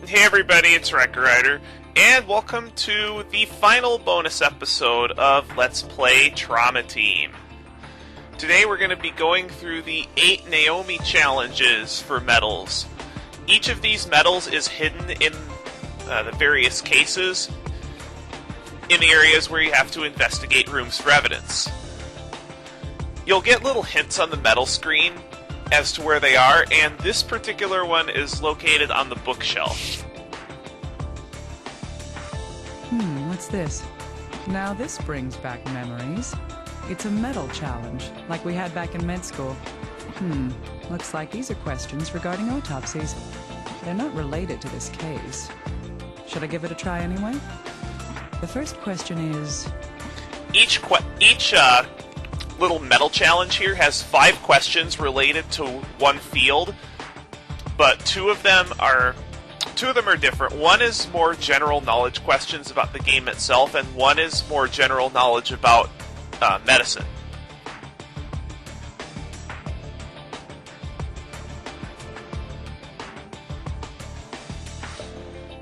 Hey everybody, it's Wrecker Rider, and welcome to the final bonus episode of Let's Play Trauma Team. Today we're going to be going through the 8 Naomi challenges for medals. Each of these medals is hidden in the various cases in the areas where you have to investigate rooms for evidence. You'll get little hints on the medal screen as to where they are, and this particular one is located on the bookshelf. What's this? Now this brings back memories. It's a medal challenge, like we had back in med school. Looks like these are questions regarding autopsies. They're not related to this case. Should I give it a try anyway? The first question is... Each little medal challenge here has 5 questions related to one field, but two of them are different. One is more general knowledge questions about the game itself, and one is more general knowledge about medicine.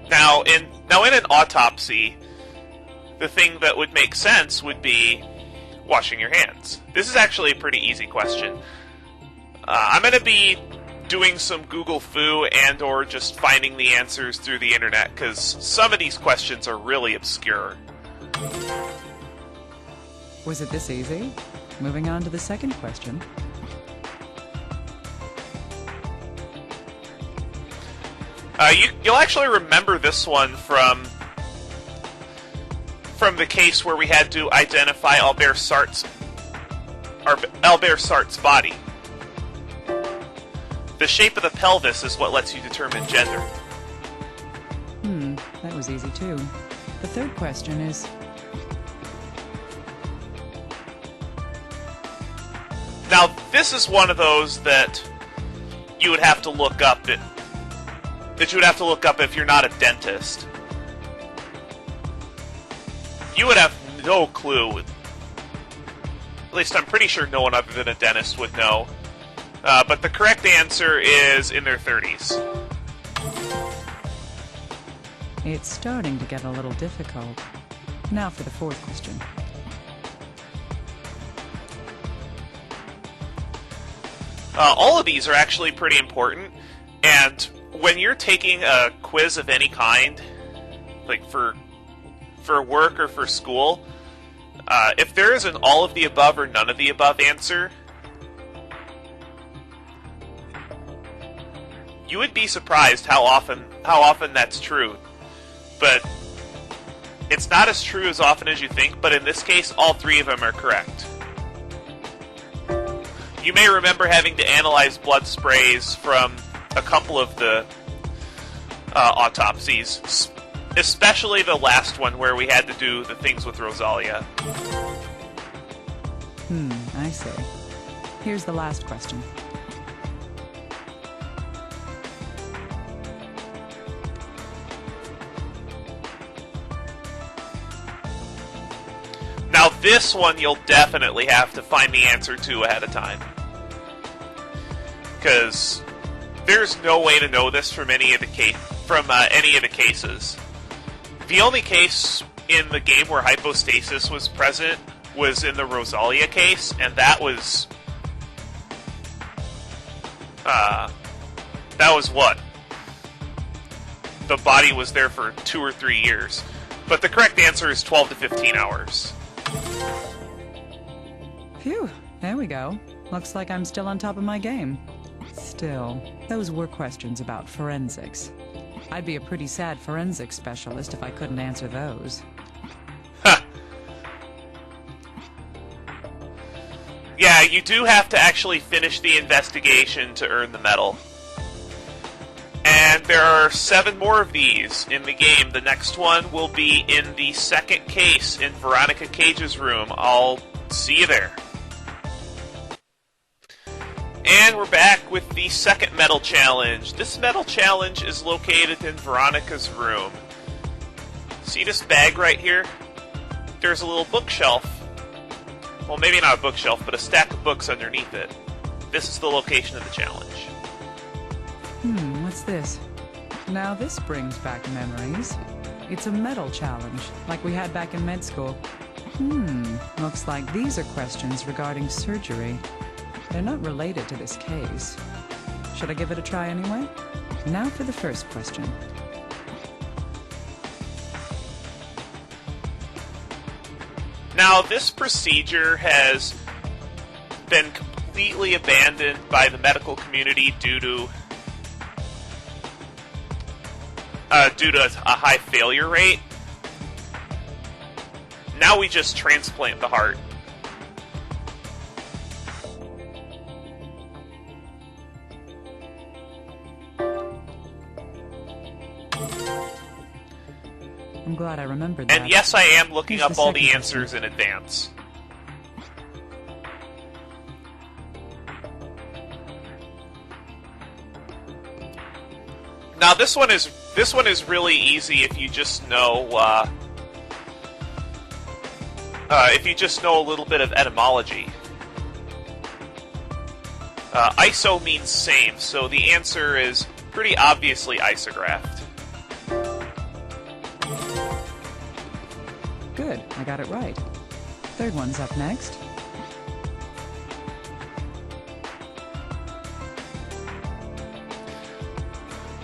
Now in an autopsy, the thing that would make sense would be washing your hands. This is actually a pretty easy question. I'm going to be doing some Google Foo and or just finding the answers through the internet, because some of these questions are really obscure. Was it this easy? Moving on to the second question. You'll actually remember this one from the case where we had to identify Albert Sartre's body. The shape of the pelvis is what lets you determine gender. That was easy too. The third question is... Now, this is one of those that you would have to look up if you're not a dentist. You would have no clue. At least I'm pretty sure no one other than a dentist would know. But the correct answer is in their 30s. It's starting to get a little difficult. Now for the fourth question. All of these are actually pretty important, and when you're taking a quiz of any kind, like for work or for school, if there is an all of the above or none of the above answer, you would be surprised how often that's true. But it's not as true as often as you think, but in this case, all 3 of them are correct. You may remember having to analyze blood sprays from a couple of the autopsies, especially the last one where we had to do the things with Rosalia. I see. Here's the last question. Now this one you'll definitely have to find the answer to ahead of time, because there's no way to know this from any of the cases. The only case in the game where hypostasis was present was in the Rosalia case, and that was what? The body was there for 2 or 3 years. But the correct answer is 12 to 15 hours. Phew, there we go. Looks like I'm still on top of my game. Still, those were questions about forensics. I'd be a pretty sad forensics specialist if I couldn't answer those. Yeah, you do have to actually finish the investigation to earn the medal. And there are 7 more of these in the game. The next one will be in the second case in Veronica Cage's room. I'll see you there. And we're back with the second medal challenge. This medal challenge is located in Veronica's room. See this bag right here? There's a little bookshelf. Well, maybe not a bookshelf, but a stack of books underneath it. This is the location of the challenge. What's this? Now this brings back memories. It's a metal challenge, like we had back in med school. Looks like these are questions regarding surgery. They're not related to this case. Should I give it a try anyway? Now for the first question. Now, this procedure has been completely abandoned by the medical community due to a high failure rate. Now we just transplant the heart. I'm glad I remembered that. And yes, I am looking Here's up the all the second answers in advance. Now this one is really easy if you just know a little bit of etymology. Iso means same, so the answer is pretty obviously isographed. Good, I got it right. Third one's up next.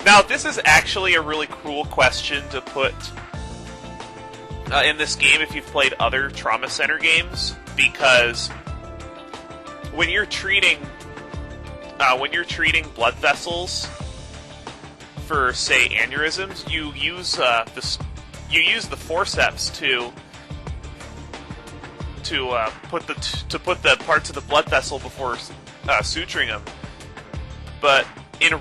Now, this is actually a really cool question to put in this game if you've played other Trauma Center games, because when you're treating blood vessels for, say, aneurysms, you use the forceps to put the parts of the blood vessel before suturing them. But in a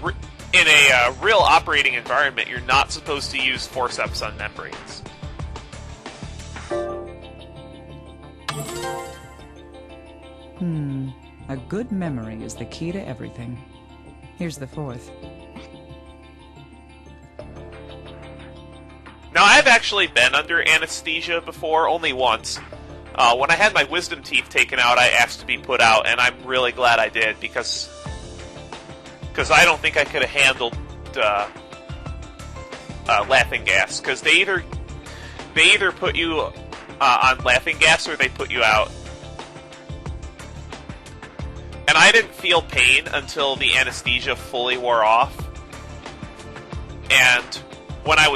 real operating environment, you're not supposed to use forceps on membranes. A good memory is the key to everything. Here's the fourth. Now, I've actually been under anesthesia before, only once. When I had my wisdom teeth taken out, I asked to be put out, and I'm really glad I did, because I don't think I could have handled laughing gas, because they either put you on laughing gas or they put you out. And I didn't feel pain until the anesthesia fully wore off. And when I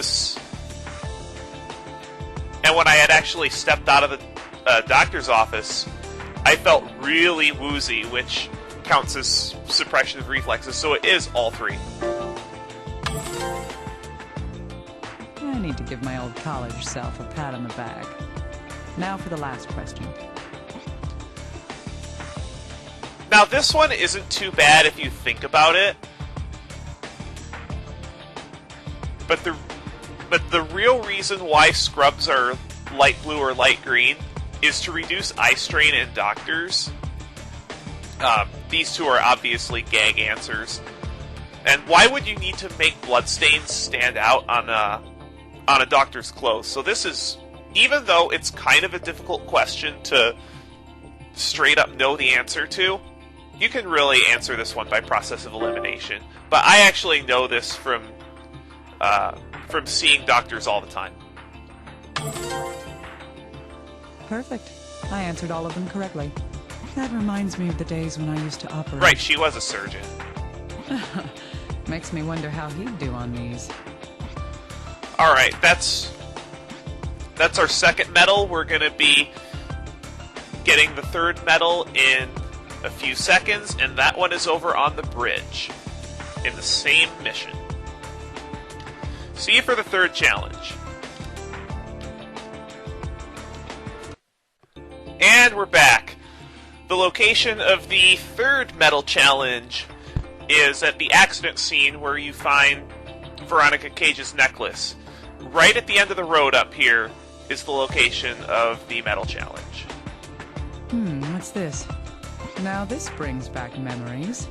had actually stepped out of the doctor's office, I felt really woozy, which counts as suppression of reflexes, so it is all three. I need to give my old college self a pat on the back. Now for the last question. Now, this one isn't too bad if you think about it, but the real reason why scrubs are light blue or light green is to reduce eye strain in doctors. These two are obviously gag answers. And why would you need to make bloodstains stand out on a doctor's clothes? So this is, even though it's kind of a difficult question to straight up know the answer to, you can really answer this one by process of elimination. But I actually know this from seeing doctors all the time. Perfect. I answered all of them correctly. That reminds me of the days when I used to operate. Right, she was a surgeon. Makes me wonder how he'd do on these. Alright, that's our second medal. We're going to be getting the third medal in a few seconds, and that one is over on the bridge in the same mission. See you for the third challenge. And we're back. The location of the third medal challenge is at the accident scene where you find Veronica Cage's necklace. Right at the end of the road up here is the location of the medal challenge. What's this? Now this brings back memories.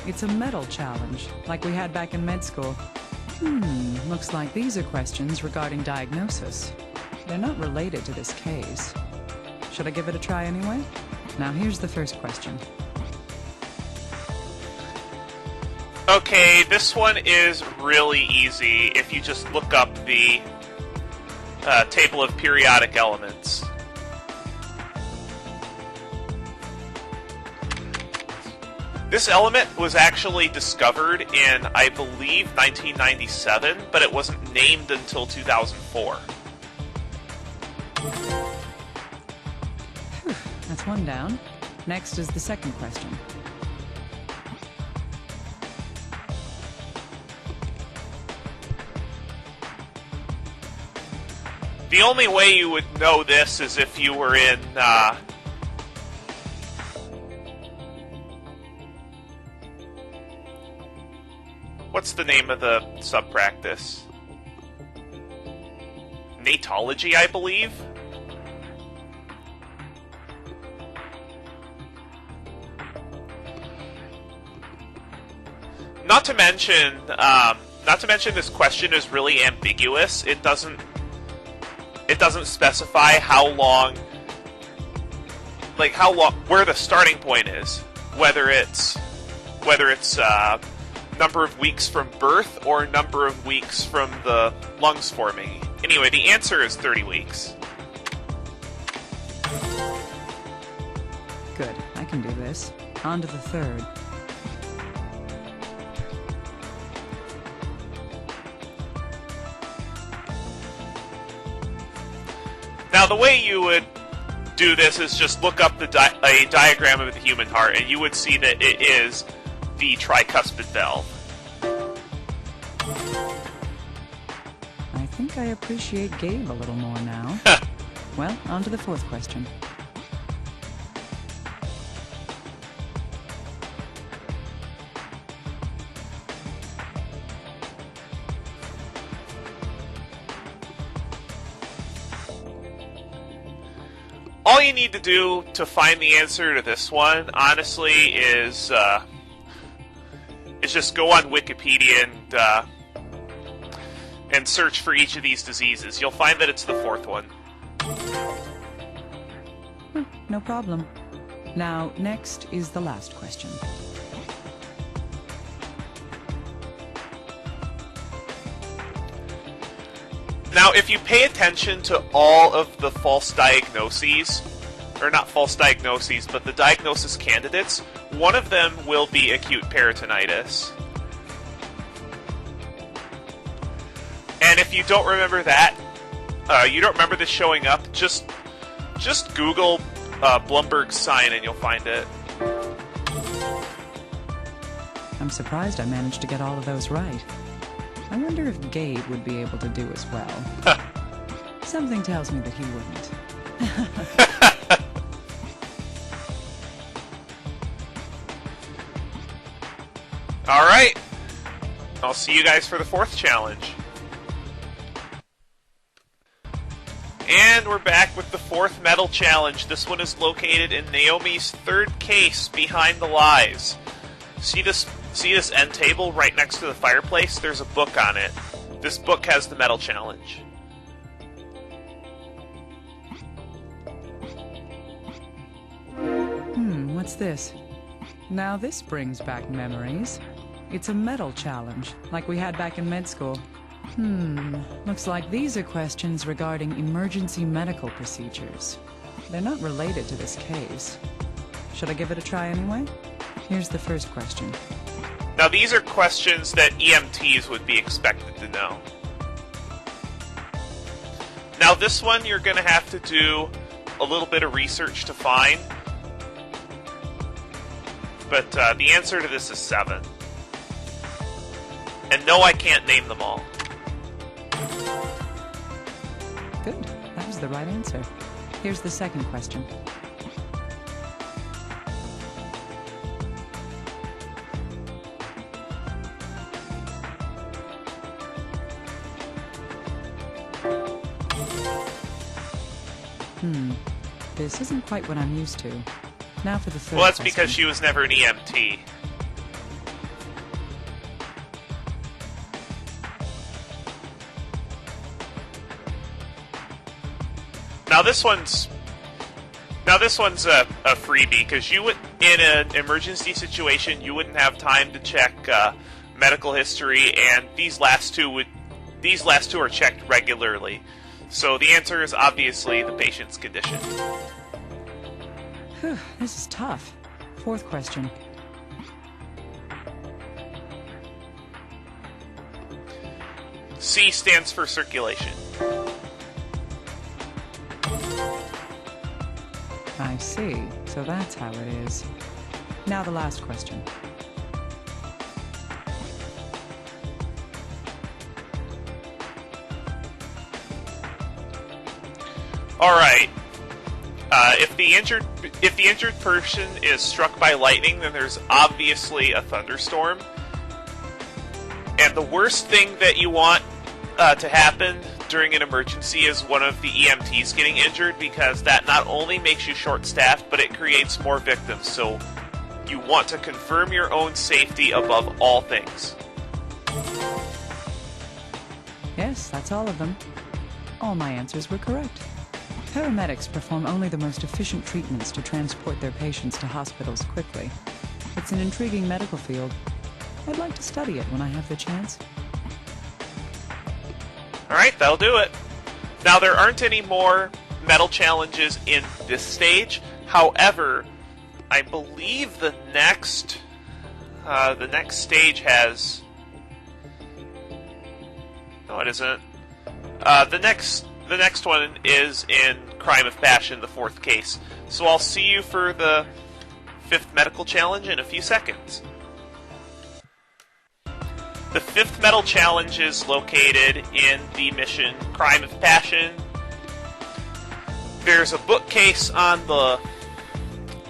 It's a metal challenge, like we had back in med school. Looks like these are questions regarding diagnosis. They're not related to this case. Should I give it a try anyway? Now here's the first question. Okay, this one is really easy if you just look up the table of periodic elements. This element was actually discovered in, I believe, 1997, but it wasn't named until 2004. That's one down. Next is the second question. The only way you would know this is if you were in, what's the name of the sub-practice? Natology, I believe? Not to mention this question is really ambiguous. It doesn't specify how long, where the starting point is. Whether it's number of weeks from birth or number of weeks from the lungs forming. Anyway, the answer is 30 weeks. Good, I can do this. On to the third. Now, the way you would do this is just look up a diagram of the human heart, and you would see that it is the tricuspid valve. I think I appreciate Gabe a little more now. Well, on to the fourth question. All you need to do to find the answer to this one, honestly, is just go on Wikipedia and search for each of these diseases. You'll find that it's the fourth one. No problem. Now, next is the last question. Now, if you pay attention to all of the false diagnoses, or not false diagnoses, but the diagnosis candidates, one of them will be acute peritonitis. And if you don't remember that, you don't remember this showing up, just Google Blumberg's sign and you'll find it. I'm surprised I managed to get all of those right. I wonder if Gabe would be able to do as well. Something tells me that he wouldn't. Alright. I'll see you guys for the fourth challenge. And we're back with the fourth medal challenge. This one is located in Naomi's third case behind the lies. See this end table right next to the fireplace? There's a book on it. This book has the medal challenge. What's this? Now this brings back memories. It's a medal challenge, like we had back in med school. Looks like these are questions regarding emergency medical procedures. They're not related to this case. Should I give it a try anyway? Here's the first question. Now these are questions that EMTs would be expected to know. Now this one you're going to have to do a little bit of research to find. But the answer to this is 7. And no, I can't name them all. Good. That was the right answer. Here's the second question. This isn't quite what I'm used to. Now for the third Well, that's question. because she was never an EMT. Now this one's a freebie, because you would, in an emergency situation, you wouldn't have time to check medical history, and these last two are checked regularly. So the answer is obviously the patient's condition. Whew, this is tough. Fourth question. C stands for circulation. I see. So that's how it is. Now the last question. All right. If the injured person is struck by lightning, then there's obviously a thunderstorm. And the worst thing that you want to happen during an emergency is one of the EMTs getting injured, because that not only makes you short-staffed, but it creates more victims. So you want to confirm your own safety above all things. Yes, that's all of them. All my answers were correct. Paramedics perform only the most efficient treatments to transport their patients to hospitals quickly. It's an intriguing medical field. I'd like to study it when I have the chance. Alright, that'll do it. Now, there aren't any more medal challenges in this stage. However, I believe the next stage has... No, it isn't. The next one is in Crime of Passion, the fourth case. So I'll see you for the fifth medical challenge in a few seconds. The fifth medal challenge is located in the mission Crime of Passion. There's a bookcase on the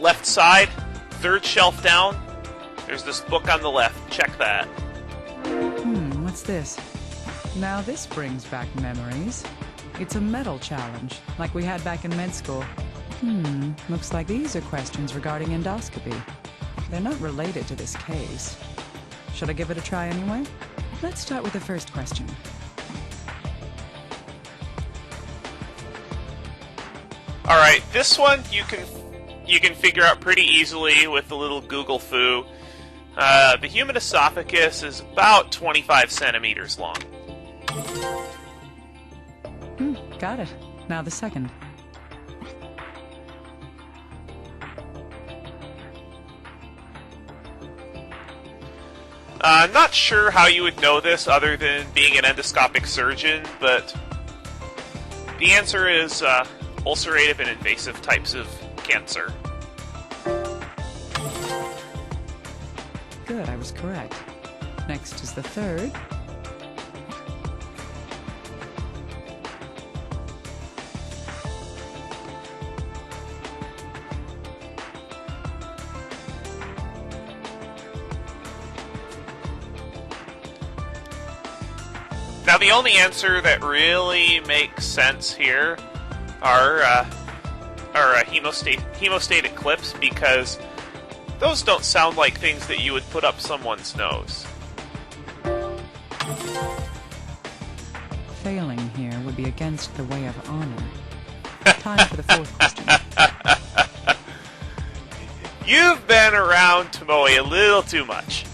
left side, third shelf down. There's this book on the left. Check that. What's this? Now this brings back memories. It's a medal challenge, like we had back in med school. Looks like these are questions regarding endoscopy. They're not related to this case. Should I give it a try anyway? Let's start with the first question. Alright, this one you can figure out pretty easily with a little Google foo. The human esophagus is about 25 centimeters long. Got it. Now the second. Not sure how you would know this other than being an endoscopic surgeon, but the answer is ulcerative and invasive types of cancer. Good, I was correct. Next is the third. Now, the only answer that really makes sense here are hemostatic clips, because those don't sound like things that you would put up someone's nose. Failing here would be against the way of honor. Time for the fourth question. You've been around Tomoe a little too much.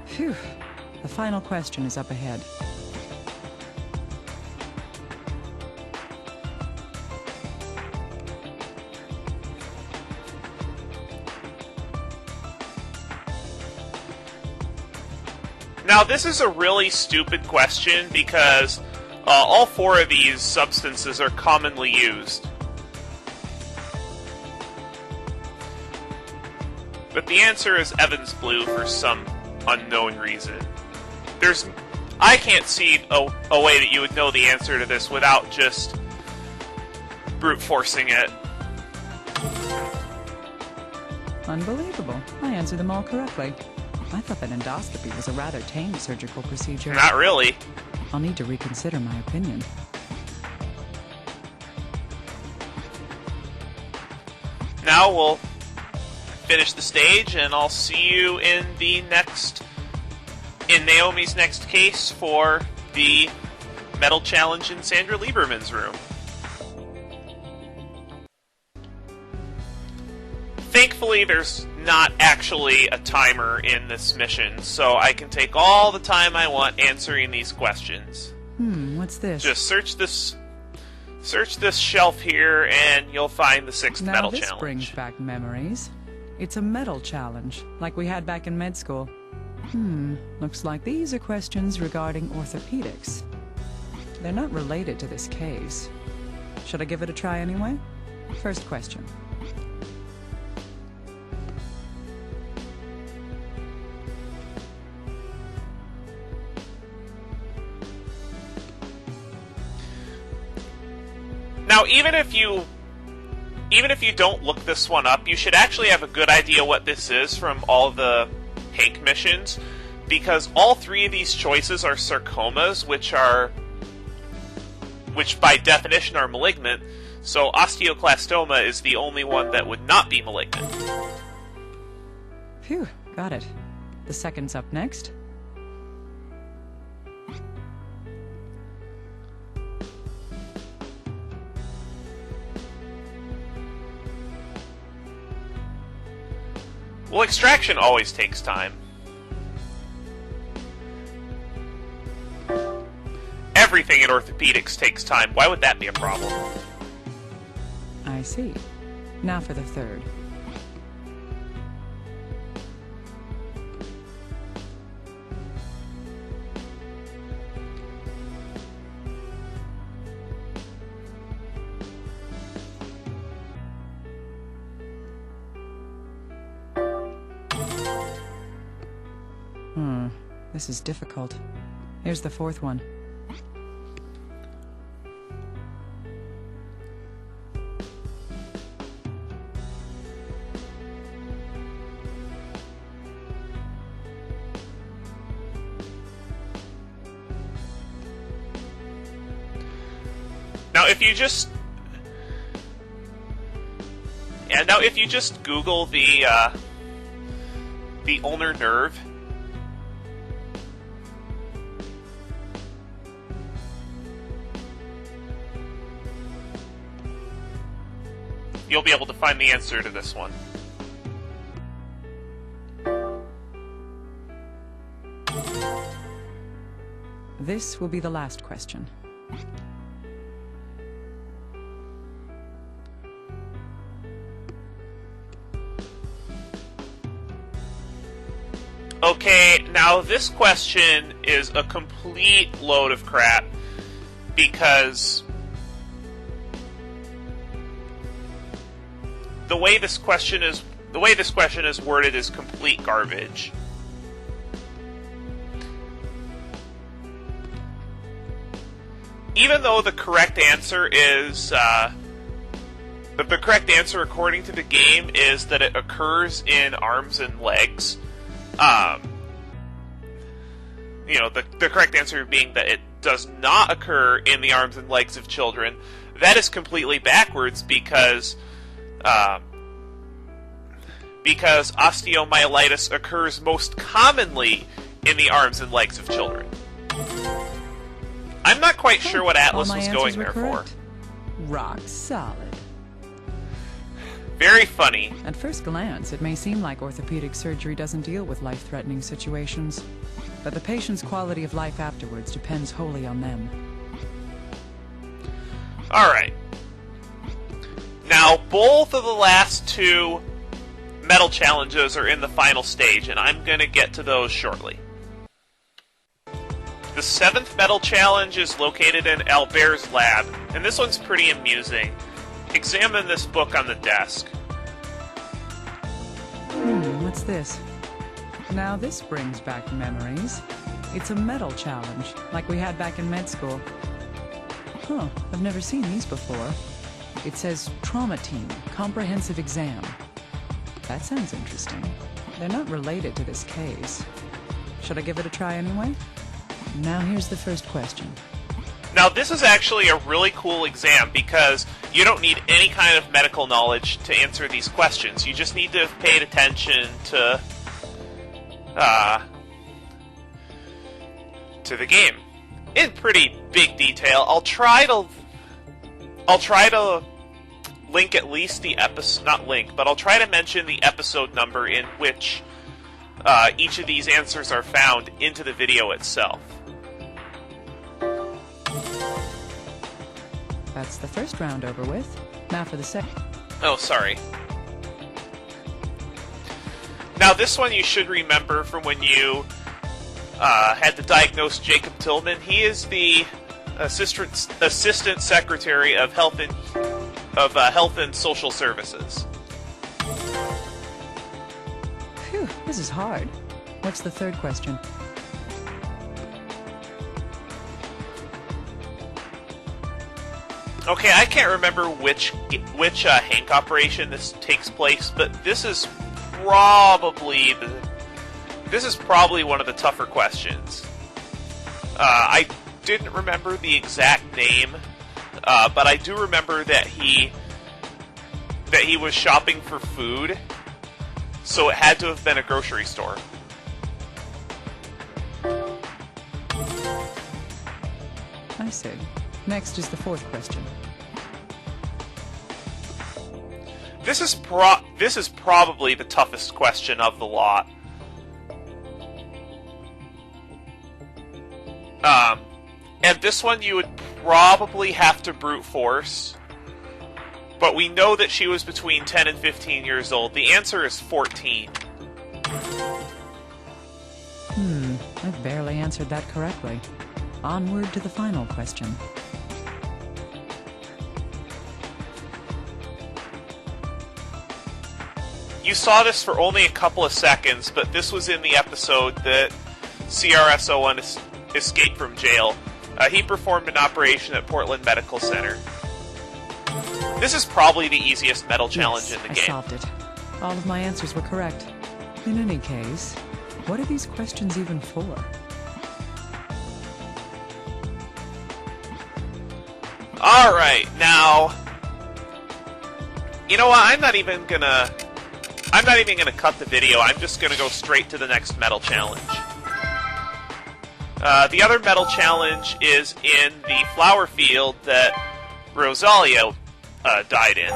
Phew. The final question is up ahead. Now, this is a really stupid question because all four of these substances are commonly used. But the answer is Evans Blue for some unknown reason. I can't see a way that you would know the answer to this without just brute forcing it. Unbelievable. I answered them all correctly. I thought that endoscopy was a rather tame surgical procedure. Not really. I'll need to reconsider my opinion. now, we'll finish the stage, and I'll see you in Naomi's next case for the medal challenge in Sandra Lieberman's room. Thankfully, there's not actually a timer in this mission, so I can take all the time I want answering these questions. What's this? Just search this shelf here, and you'll find the 6th medal challenge. Now this brings back memories. It's a medal challenge, like we had back in med school. Looks like these are questions regarding orthopedics. They're not related to this case. Should I give it a try anyway? First question. Now, even if you don't look this one up, you should actually have a good idea what this is from all the Hank missions, because all 3 of these choices are sarcomas, which by definition are malignant, so osteoclastoma is the only one that would not be malignant. Phew, got it. The second's up next. Well, extraction always takes time. Everything in orthopedics takes time. Why would that be a problem? I see. Now for the third. This is difficult. Here's the fourth one. Now, if you just Google the ulnar nerve, you'll be able to find the answer to this one. This will be the last question. Okay, now this question is a complete load of crap, because the way this question is worded is complete garbage. Even though the correct answer is the correct answer according to the game is that it occurs in arms and legs. The correct answer being that it does not occur in the arms and legs of children. That is completely backwards, because osteomyelitis occurs most commonly in the arms and legs of children. I'm not quite sure what Atlas was going there for. Rock solid. Very funny. At first glance, it may seem like orthopedic surgery doesn't deal with life-threatening situations, but the patient's quality of life afterwards depends wholly on them. Alright. Now, both of the last 2 medal challenges are in the final stage, and I'm going to get to those shortly. The 7th medal challenge is located in Albert's lab, and this one's pretty amusing. Examine this book on the desk. What's this? Now this brings back memories. It's a medal challenge, like we had back in med school. I've never seen these before. It says Trauma Team, Comprehensive Exam. That sounds interesting. They're not related to this case. Should I give it a try anyway? Now here's the first question. Now, this is actually a really cool exam because you don't need any kind of medical knowledge to answer these questions. You just need to have paid attention to the game in pretty big detail. I'll try to link at least the episode, not link, but I'll try to mention the episode number in which each of these answers are found into the video itself. That's the first round over with. Now for the second. Oh, sorry. Now, this one you should remember from when you had to diagnose Jacob Tillman. He is the Assistant Secretary of Health and Social Services. Phew, this is hard. What's the third question? Okay, I can't remember which Hank operation this takes place, but this is probably one of the tougher questions. I didn't remember the exact name, but I do remember that he was shopping for food, so it had to have been a grocery store. I see. Next is the fourth question. This is probably the toughest question of the lot. And this one you would probably have to brute force. But we know that she was between 10 and 15 years old. The answer is 14. I barely answered that correctly. Onward to the final question. You saw this for only a couple of seconds, but this was in the episode that CRS-01 escaped from jail. He performed an operation at Portland Medical Center. This is probably the easiest medal challenge in the game. I solved it. All of my answers were correct. In any case, what are these questions even for? Alright, now... You know what, I'm not even gonna cut the video, I'm just gonna go straight to the next medal challenge. The other medal challenge is in the flower field that Rosalia died in.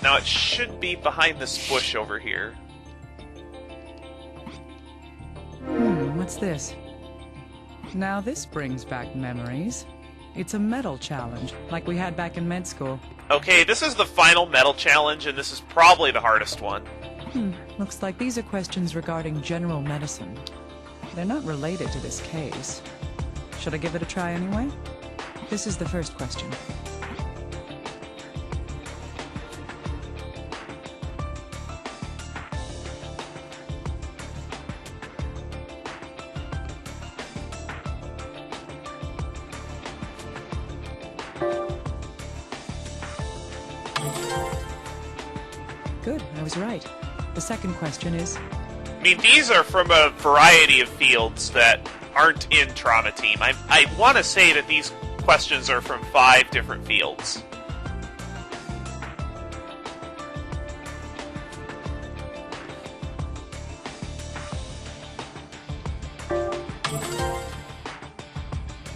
Now it should be behind this bush over here. What's this? Now this brings back memories. It's a medal challenge, like we had back in med school. Okay, this is the final medal challenge, and this is probably the hardest one. Looks like these are questions regarding general medicine. They're not related to this case. Should I give it a try anyway? This is the first question. Good, I was right. The second question is... I mean, these are from a variety of fields that aren't in Trauma Team. I want to say that these questions are from 5 different fields.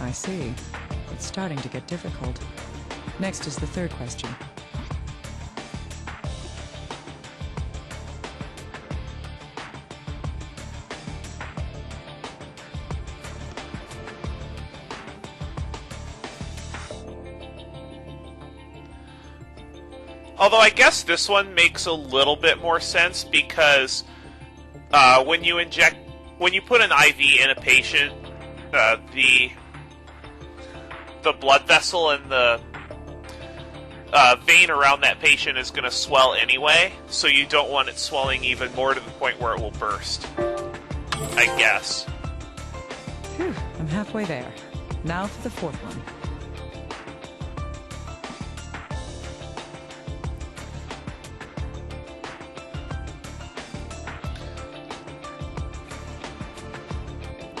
I see. It's starting to get difficult. Next is the third question. Although I guess this one makes a little bit more sense because when you put an IV in a patient, the blood vessel and the vein around that patient is going to swell anyway, so you don't want it swelling even more to the point where it will burst. I guess. Phew, I'm halfway there. Now for the fourth one.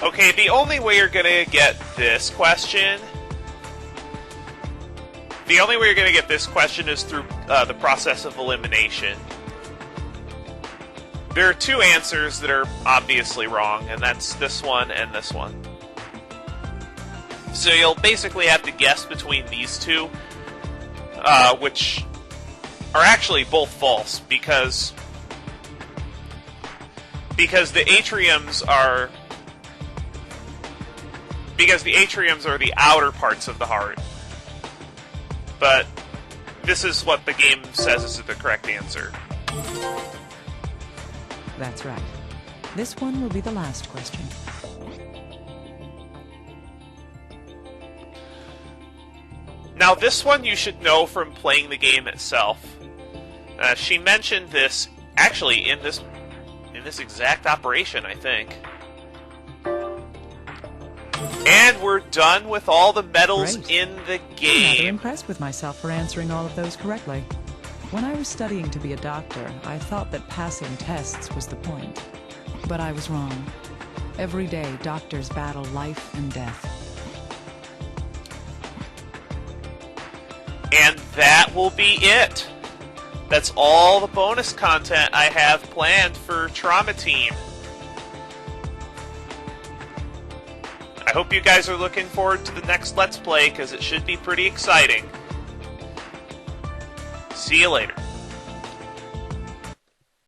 Okay, the only way you're gonna get this question... The only way you're gonna get this question is through the process of elimination. There are two answers that are obviously wrong, and that's this one and this one. So you'll basically have to guess between these two, which are actually both false, because the atriums are the outer parts of the heart. But this is what the game says is the correct answer. That's right. This one will be the last question. Now, this one you should know from playing the game itself. She mentioned this actually in this exact operation, I think. And we're done with all the medals Great. in the I'm rather game. impressed with myself for answering all of those correctly. When I was studying to be a doctor, I thought that passing tests was the point. But I was wrong. Every day, doctors battle life and death. And that will be it. That's all the bonus content I have planned for Trauma Team. I hope you guys are looking forward to the next Let's Play, because it should be pretty exciting. See you later.